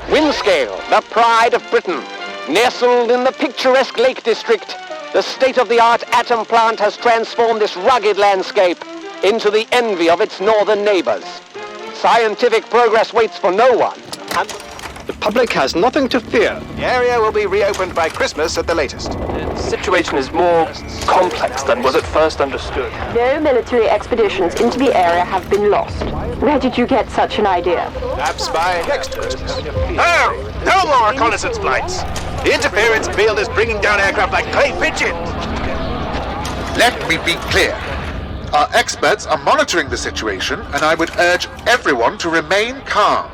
Windscale, the pride of Britain. Nestled in the picturesque Lake District, the state-of-the-art atom plant has transformed this rugged landscape into the envy of its northern neighbors. Scientific progress waits for no one, and the public has nothing to fear. The area will be reopened by Christmas at the latest. The situation is more complex than was at first understood. No military expeditions into the area have been lost. Where did you get such an idea? Perhaps by next Christmas. Oh, no more reconnaissance flights. The interference field is bringing down aircraft like clay pigeons. Let me be clear. Our experts are monitoring the situation, and I would urge everyone to remain calm.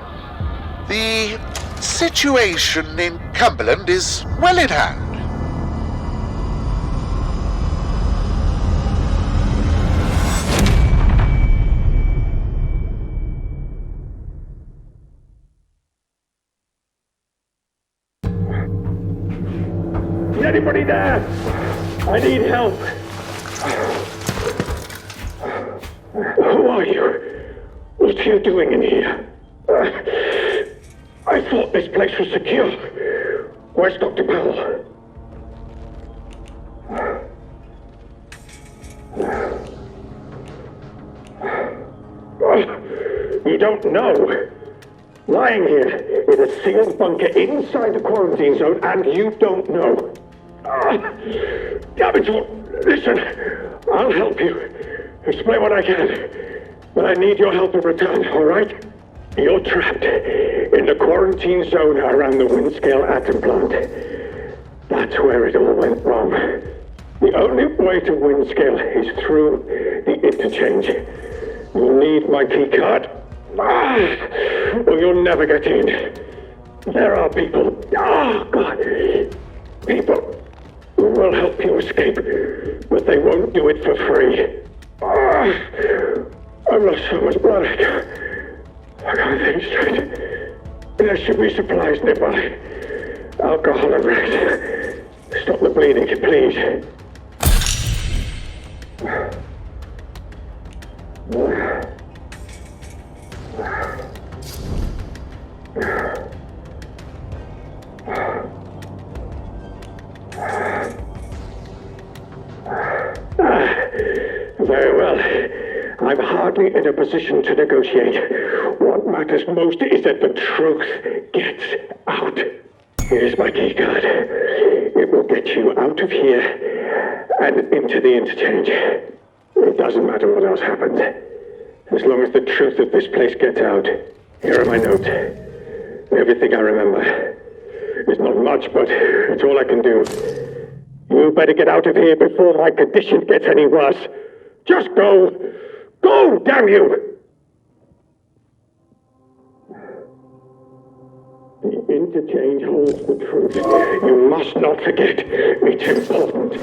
The situation in Cumberland is well in hand. Is anybody there? I need help. Who are you? What are you doing in here? I thought this place was secure. Where's Dr. Powell? You don't know. Lying here in a sealed bunker inside the quarantine zone, and you don't know. Damn it, listen, I'll help you. Explain what I can. But I need your help in return, all right? You're trapped in the quarantine zone around the Windscale atom plant. That's where it all went wrong. The only way to Windscale is through the interchange. You'll need my key card. Or you'll never get in. There are people, people who will help you escape, but they won't do it for free. I've lost so much blood. I can't think straight. There should be supplies nearby. Alcohol and rest. Stop the bleeding, please. Very well. I'm hardly in a position to negotiate. What matters most is that the truth gets out. Here's my key card. It will get you out of here and into the interchange. It doesn't matter what else happens. As long as the truth of this place gets out. Here are my notes. Everything I remember. It's not much, but it's all I can do. You better get out of here before my condition gets any worse. Just go! Go, damn you! The interchange holds the truth. You must not forget. It's important.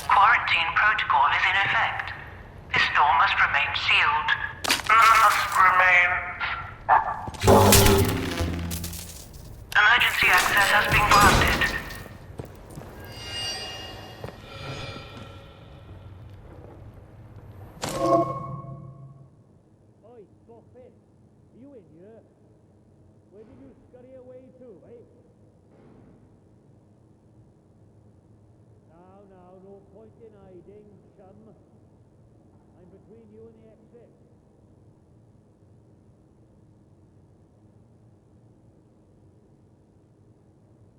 Quarantine protocol is in effect. This door must remain sealed. Emergency access has been granted. Oi, Buffett! Are you in here? Where did you scurry away to, eh? Now, no point in hiding, chum. I'm between you and the exit.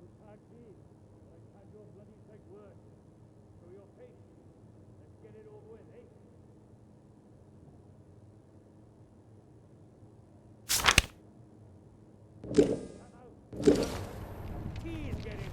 You can't see, but I can't do a bloody sight worse. Show your face. Let's get it over with, eh? Come out. Keys, get him.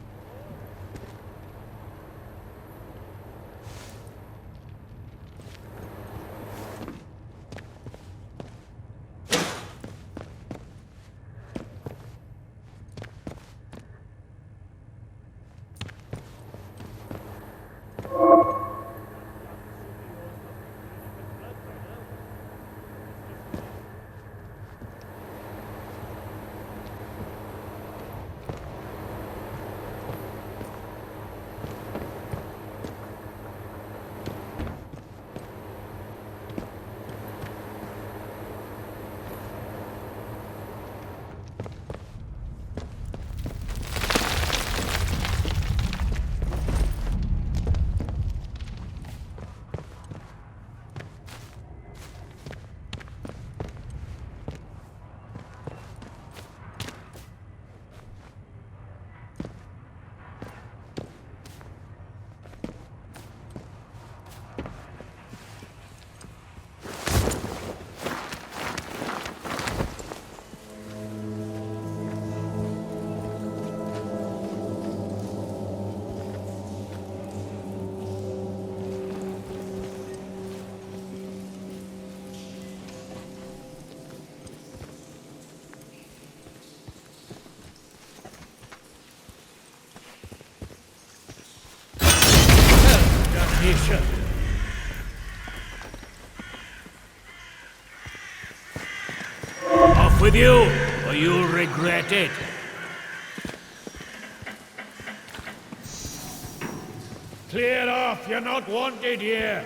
Damnation! Off with you, or you'll regret it. Clear off, you're not wanted here.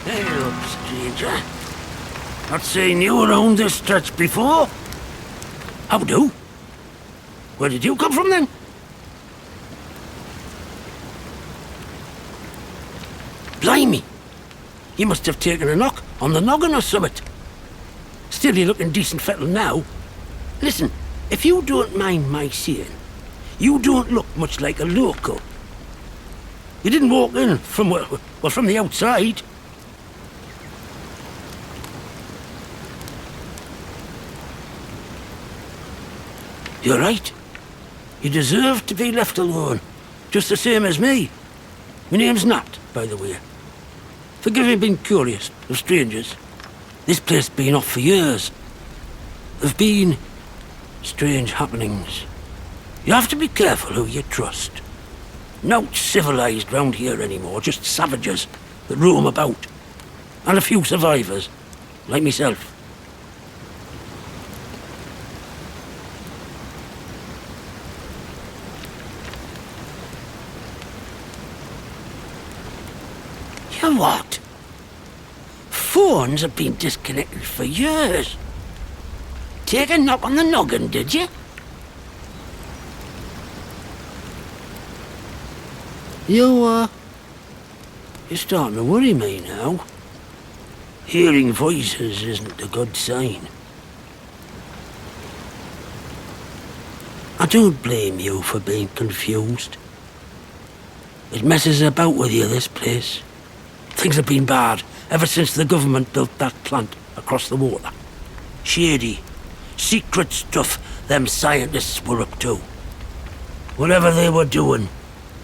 Hey up, stranger. Not seen you around this stretch before. How do? Where did you come from then? Blimey! You must have taken a knock on the noggin or summit. Still, you're looking decent fettled now. Listen, if you don't mind my saying, you don't look much like a local. You didn't walk in from, well, from the outside. You're right. You deserve to be left alone, just the same as me. My name's Nat, by the way. Forgive me being curious of strangers. This place's been off for years. There've been strange happenings. You have to be careful who you trust. Not civilized round here anymore, just savages that roam about. And a few survivors, like myself. You what? Phones have been disconnected for years. Take a knock on the noggin, did you? You're starting to worry me now. Hearing voices isn't a good sign. I don't blame you for being confused. It messes about with you, this place. Things have been bad ever since the government built that plant across the water. Shady, secret stuff them scientists were up to. Whatever they were doing,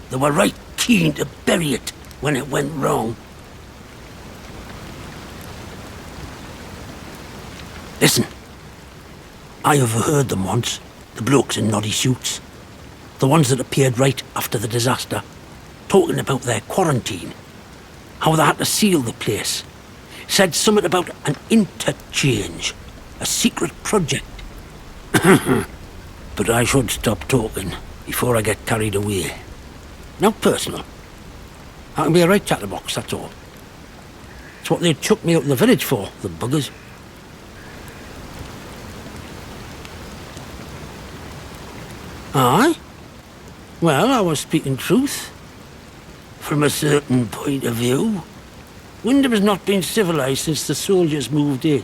they were right keen to bury it when it went wrong. Listen, I overheard them once, the blokes in noddy suits. The ones that appeared right after the disaster, talking about their quarantine. How they had to seal the place. Said something about an interchange, a secret project. But I should stop talking before I get carried away. Not personal. I can be a right chatterbox, that's all. It's what they chucked me out of the village for, the buggers. Aye? Well, I was speaking truth. From a certain point of view. Wyndham has not been civilized since the soldiers moved in.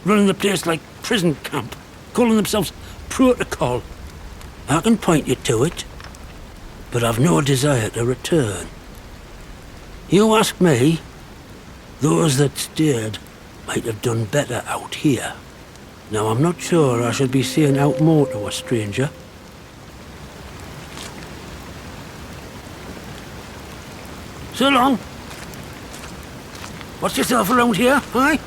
Running the place like prison camp, calling themselves protocol. I can point you to it, but I've no desire to return. You ask me, those that stayed might have done better out here. Now, I'm not sure I should be saying out more to a stranger. So long. Watch yourself around here, aye?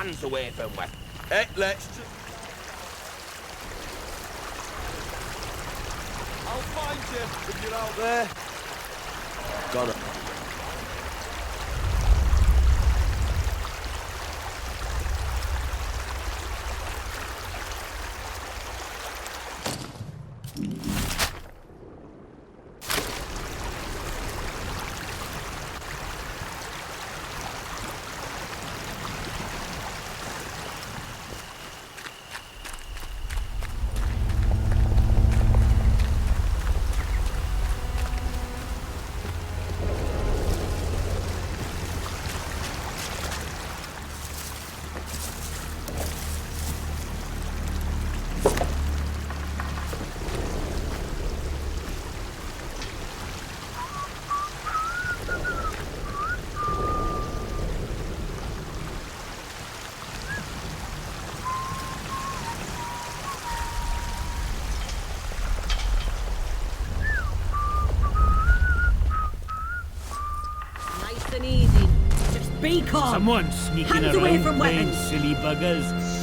Hands away from weapons. Hey, let's... I'll find you if you're out there. Got it. Be calm. Someone sneaking Hands away around from playing weapons. silly buggers.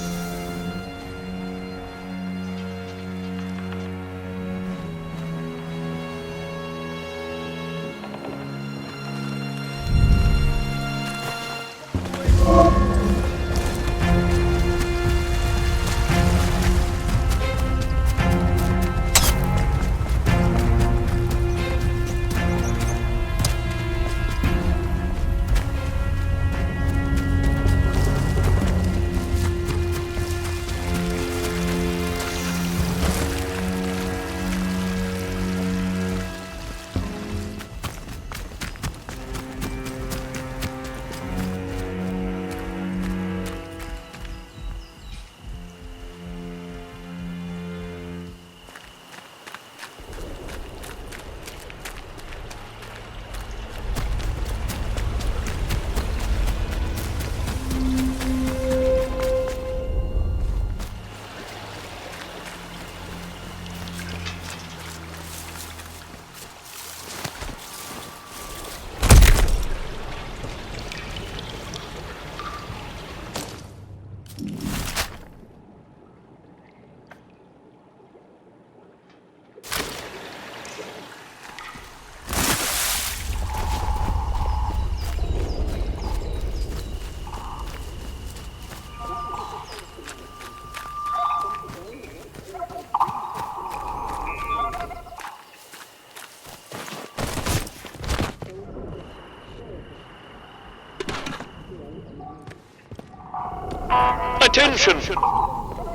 Attention!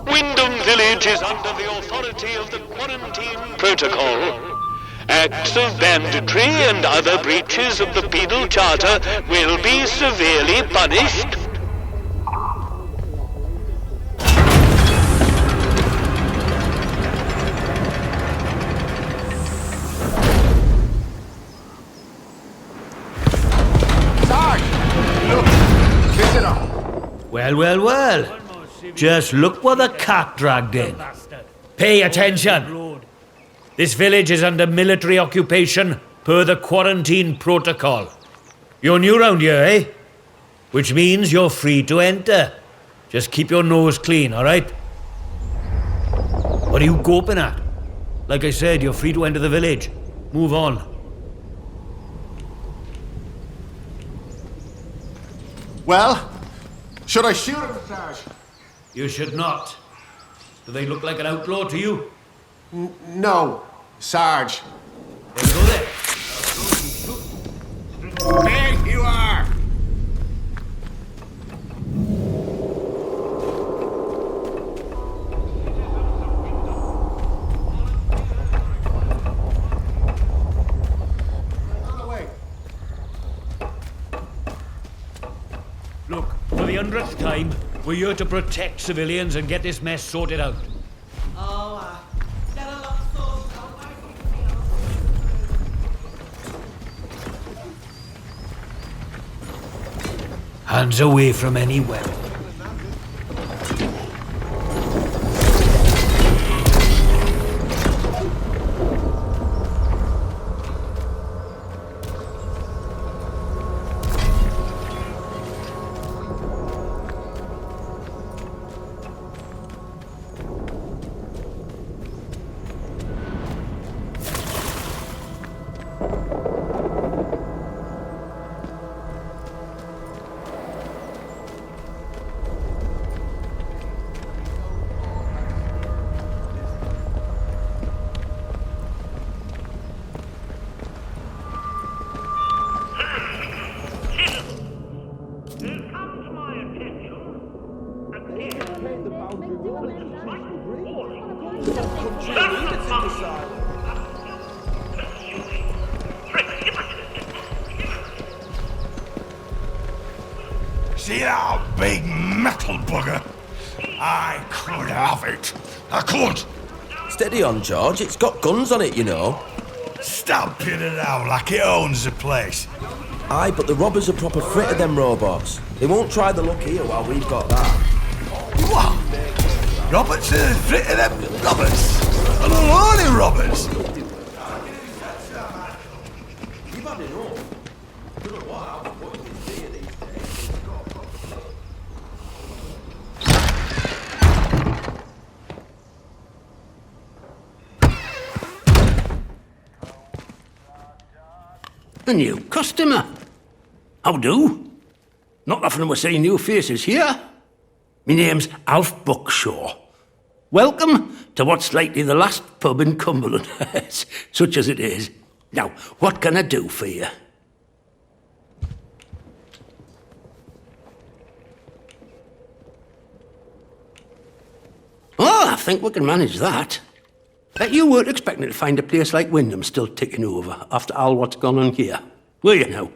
Wyndham Village is under the authority of the Quarantine Protocol. Acts of banditry and other breaches of the Penal Charter will be severely punished. Well. Just look what the cat dragged in. Pay attention. This village is under military occupation per the Quarantine Protocol. You're new round here, eh? Which means you're free to enter. Just keep your nose clean, all right? What are you gaping at? Like I said, you're free to enter the village. Move on. Well, should I shoot him, Sarge? You should not. Do they look like an outlaw to you? No, Sarge. Then go there. There you are! Look, for the 100th time, we're here to protect civilians and get this mess sorted out. Hands away from any weapon. See that big metal bugger? I could have it. I could. Steady on, George. It's got guns on it, you know. Stamping it out like it owns the place. Aye, but the robbers are proper frit of them robots. They won't try the luck here while we've got that. What? Roberts are frit of them robbers? And a load of robbers? A new customer. How do? Not often we're seeing new faces here. My name's Alf Buckshaw. Welcome to what's likely the last pub in Cumberland, such as it is. Now, what can I do for you? Oh, I think we can manage that. Bet you weren't expecting to find a place like Wyndham still ticking over after all what's gone on here, were you now?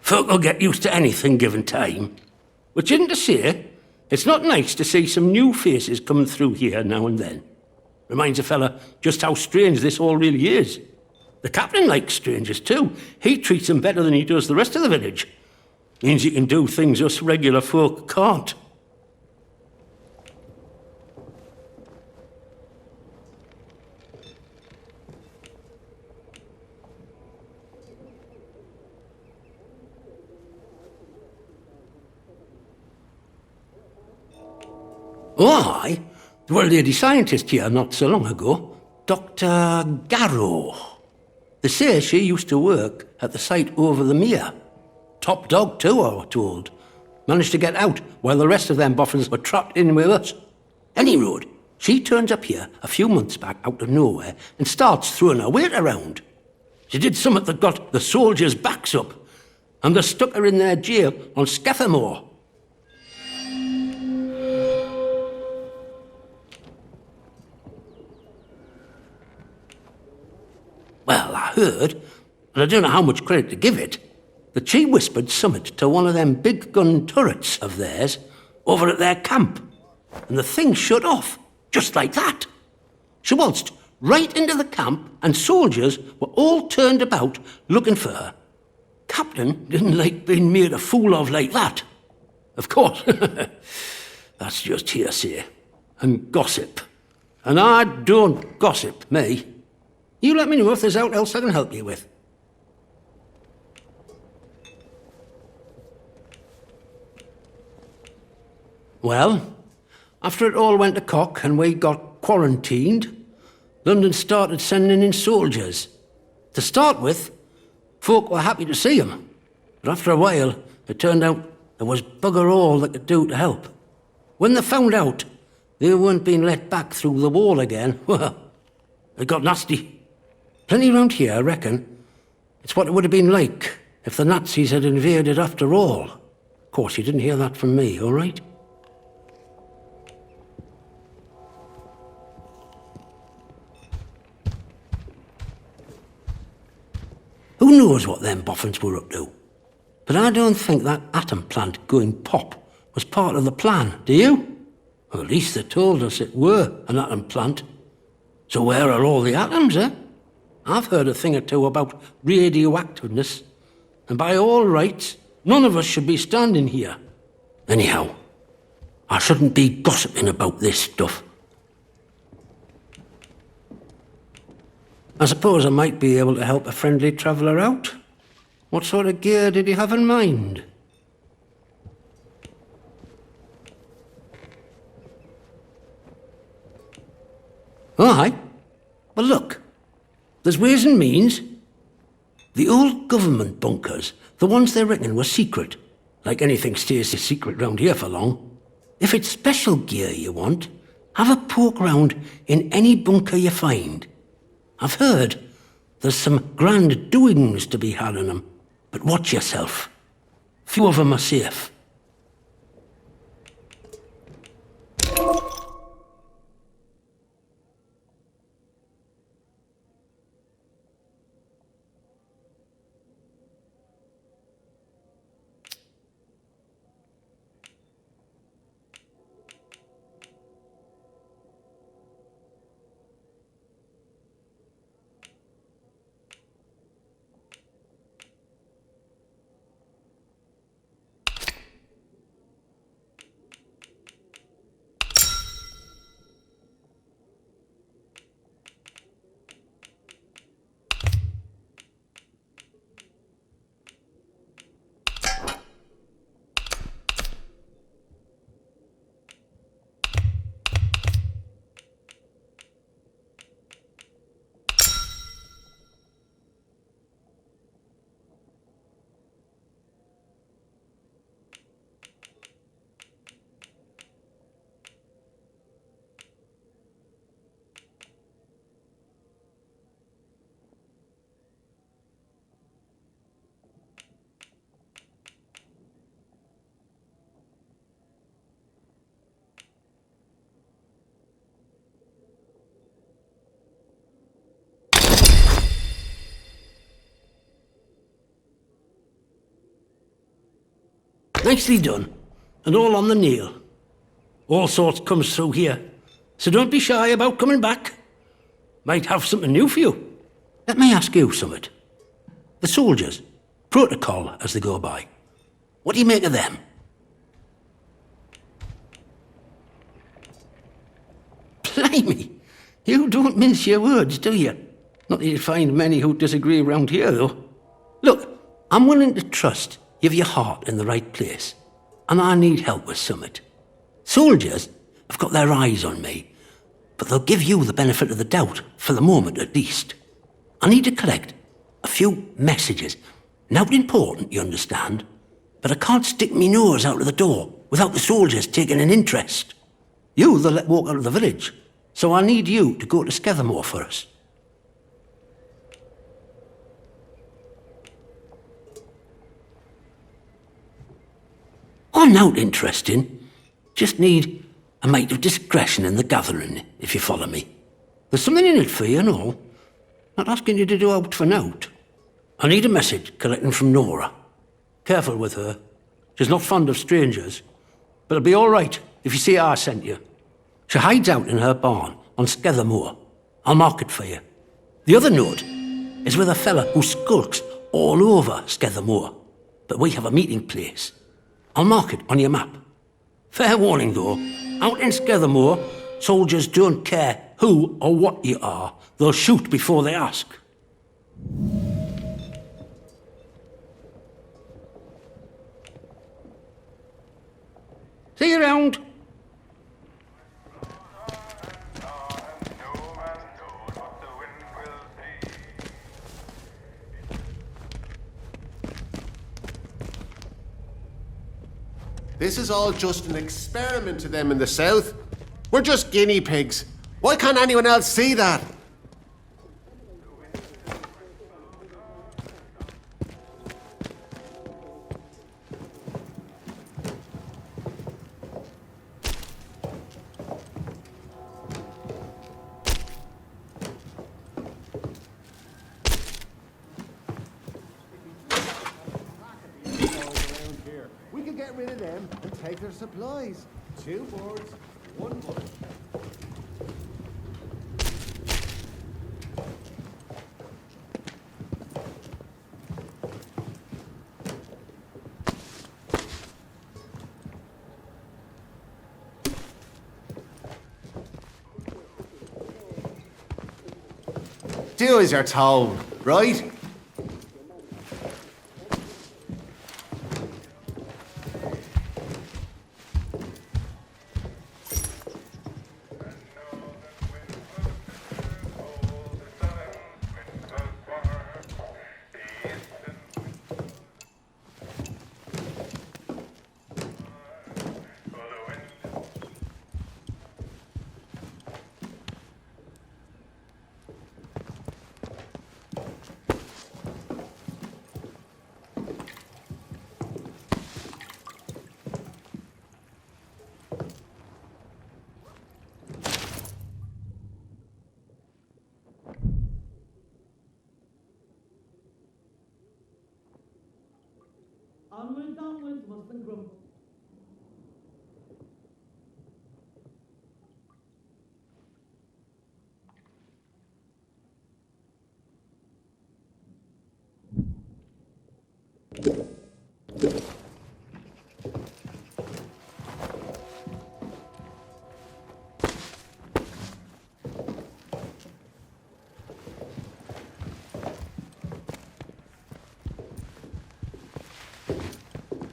Folk will get used to anything given time. Which isn't to say, it's not nice to see some new faces coming through here now and then. Reminds a fella just how strange this all really is. The captain likes strangers too. He treats them better than he does the rest of the village. Means he can do things us regular folk can't. Oh, aye. There were a lady scientist here not so long ago. Dr. Garrow. They say she used to work at the site over the mere. Top dog too, I was told. Managed to get out while the rest of them boffins were trapped in with us. Any road, she turns up here a few months back out of nowhere and starts throwing her weight around. She did something that got the soldiers' backs up, and they stuck her in their jail on Scathamore. Well, I heard, and I don't know how much credit to give it, that she whispered summit to one of them big gun turrets of theirs over at their camp, and the thing shut off, just like that. She waltzed right into the camp, and soldiers were all turned about looking for her. Captain didn't like being made a fool of like that. Of course, that's just hearsay and gossip. And I don't gossip, me. You let me know if there's aught else I can help you with. Well, after it all went to cock and we got quarantined, London started sending in soldiers. To start with, folk were happy to see 'em. But after a while, it turned out there was bugger all they could do to help. When they found out they weren't being let back through the wall again, well, it got nasty. Plenty round here, I reckon. It's what it would have been like if the Nazis had invaded after all. Of course, you didn't hear that from me, all right? Who knows what them boffins were up to? But I don't think that atom plant going pop was part of the plan, do you? Well, at least they told us it were an atom plant. So where are all the atoms, eh? I've heard a thing or two about radioactiveness, and by all rights, none of us should be standing here. Anyhow, I shouldn't be gossiping about this stuff. I suppose I might be able to help a friendly traveller out. What sort of gear did he have in mind? Aye. Well, look. There's ways and means. The old government bunkers, the ones they reckon were secret, like anything stays a secret round here for long. If it's special gear you want, have a poke round in any bunker you find. I've heard there's some grand doings to be had in them, but watch yourself. Few of them are safe. Nicely done. And all on the nail. All sorts comes through here. So don't be shy about coming back. Might have something new for you. Let me ask you something. The soldiers, protocol as they go by. What do you make of them? Blimey, you don't mince your words, do you? Not that you'd find many who disagree around here, though. Look, I'm willing to trust you've your heart in the right place, and I need help with something. Soldiers have got their eyes on me, but they'll give you the benefit of the doubt, for the moment at least. I need to collect a few messages. Not important, you understand, but I can't stick me nose out of the door without the soldiers taking an interest. You they'll let walk out of the village, so I need you to go to Skethermore for us. I'm not interesting. Just need a mite of discretion in the gathering, if you follow me. There's something in it for you and all. Not asking you to do out for nout. I need a message collecting from Nora. Careful with her. She's not fond of strangers. But it'll be all right if you see I sent you. She hides out in her barn on Skethermore. I'll mark it for you. The other note is with a fella who skulks all over Skethermore. But we have a meeting place. I'll mark it on your map. Fair warning, though. Out in Skethermore, soldiers don't care who or what you are. They'll shoot before they ask. See you around. This is all just an experiment to them in the south. We're just guinea pigs. Why can't anyone else see that? We could get rid of them and take their supplies. 2 boards, 1 board. Do as you're told, right? Onwards, onwards, mustn't grumble.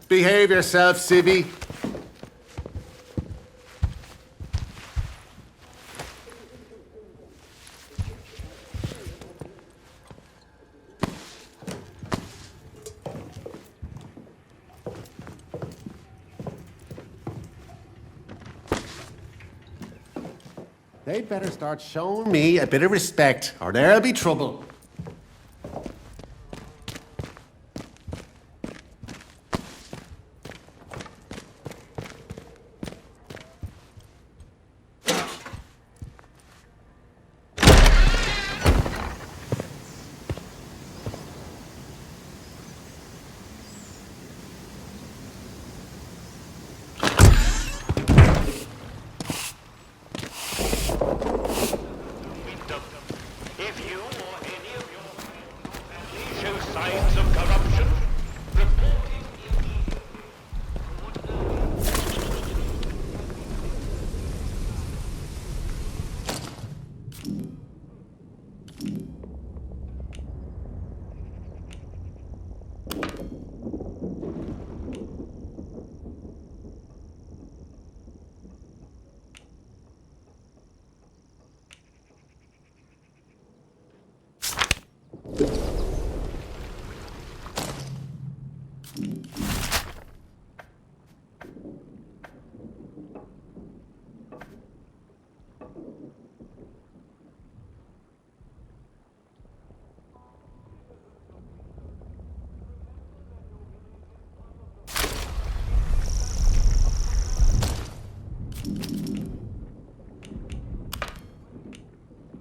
Behave yourself, Civvy. They'd better start showing me a bit of respect, or there'll be trouble.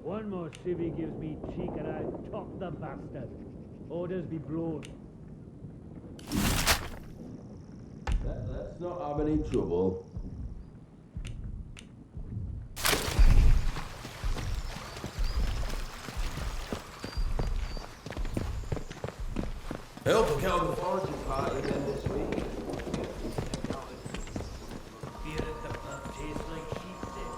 One more civvy gives me cheek and I top the bastard. Orders be blown. Let's not have any trouble. I hope we'll get on the foraging party again this week. Beer at the pub tastes like sheep's head.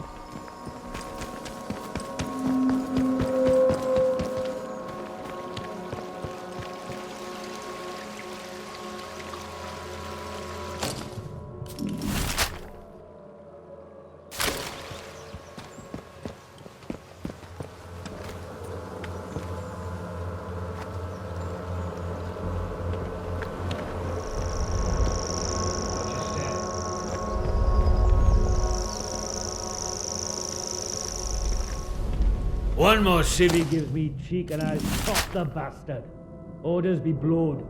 One more civvy gives me cheek and I top the bastard. Orders be blown.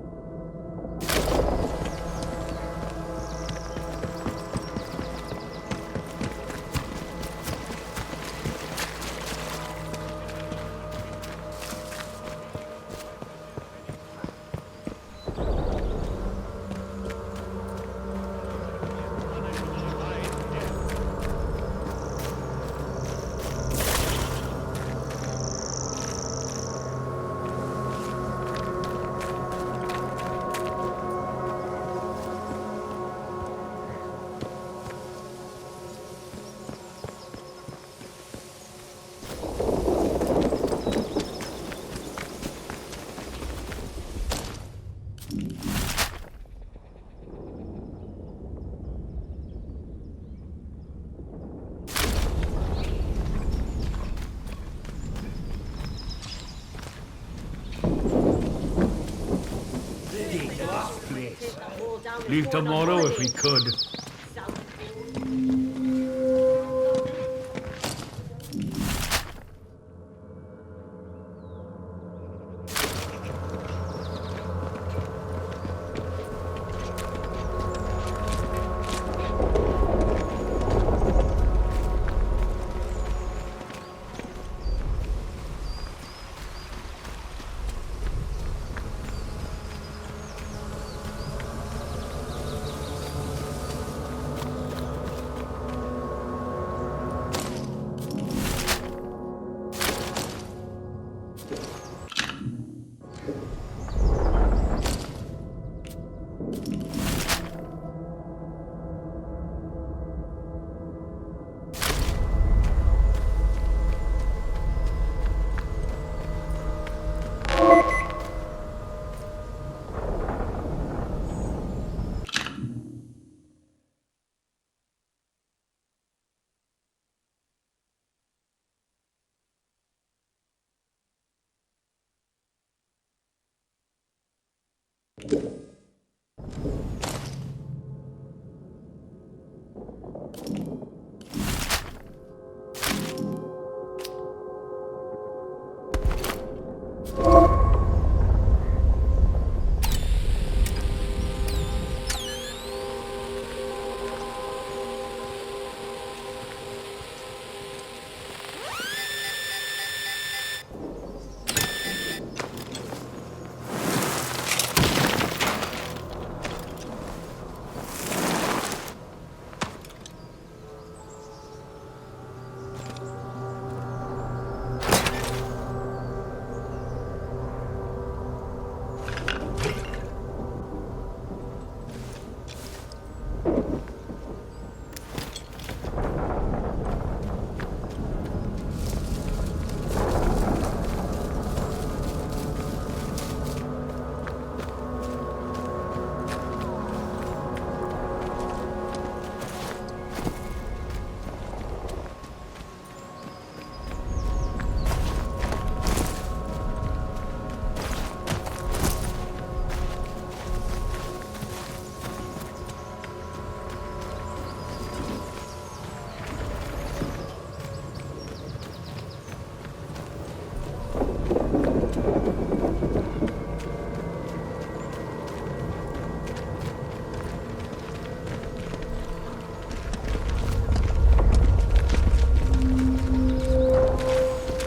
Leave tomorrow if we could.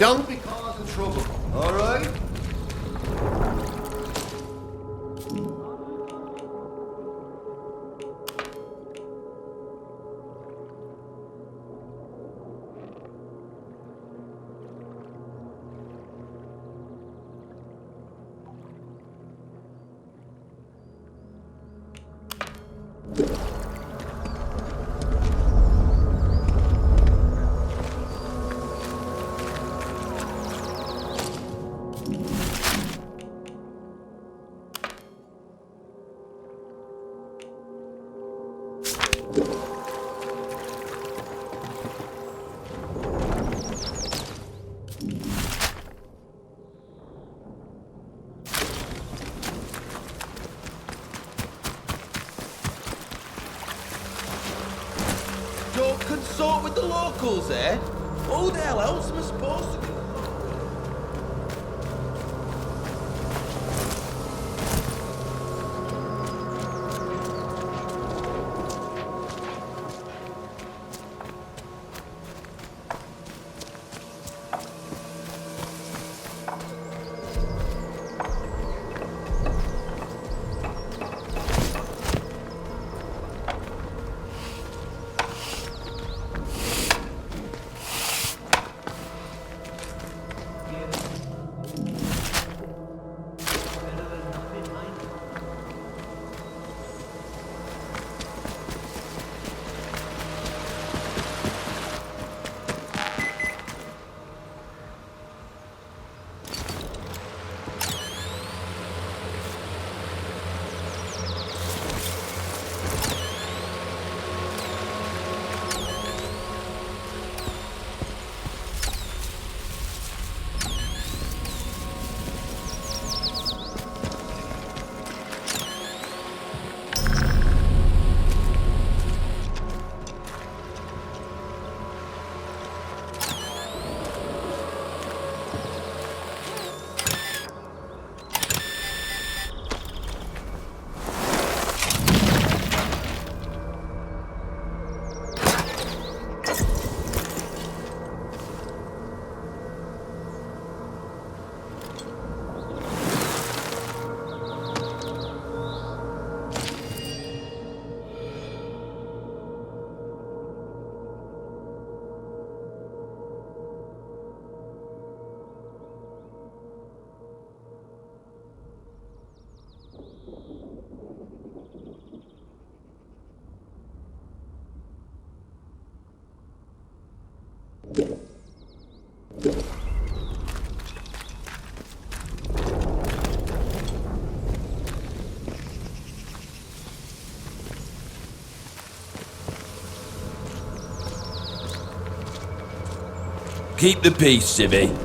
Don't be causing trouble, all right? Don't consult with the locals, eh? Who the hell else am I supposed to do? Keep the peace, Civvy.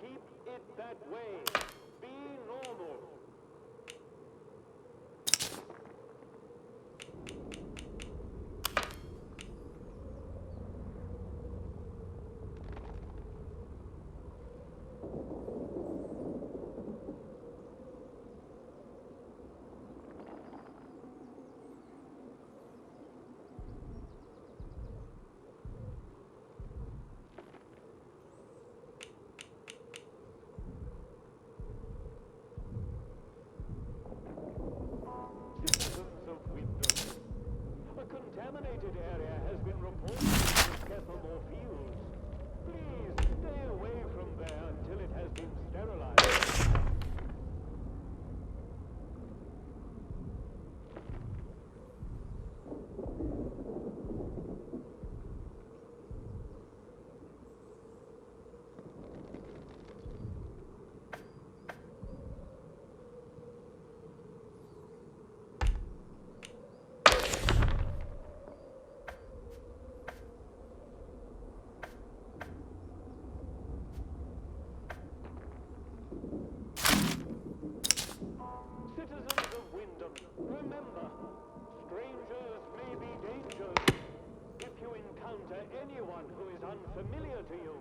Keep familiar to you,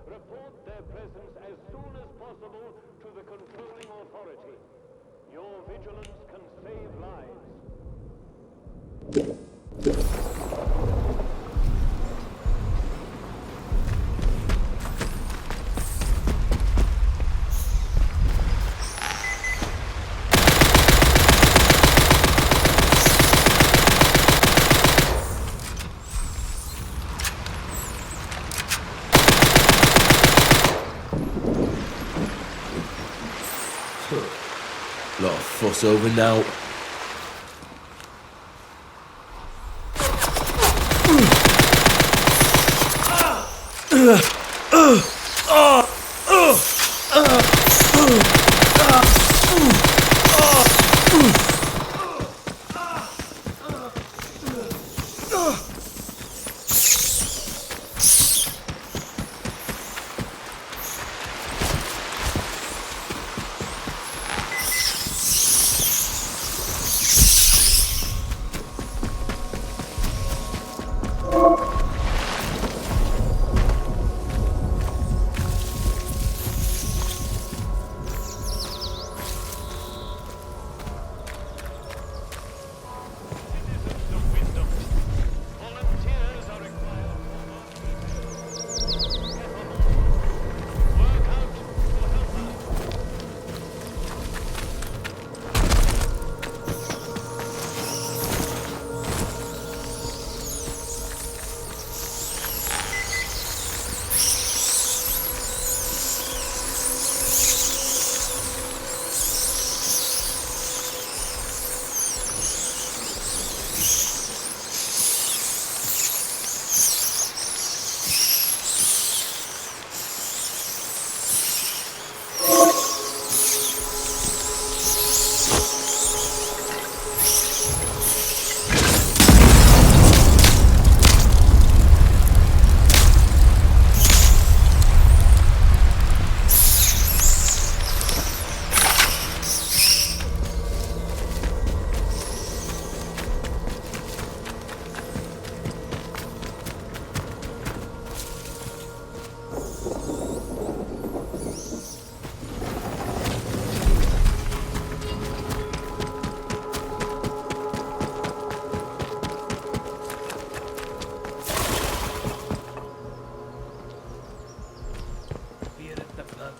report their presence as soon as possible to the controlling authority. Your vigilance can save lives. Lot of fuss over now.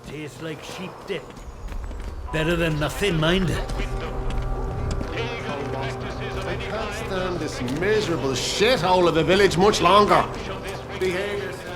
Tastes like sheep dip. Better than nothing, mind. I can't stand this miserable shithole of a village much longer. Behave yourself.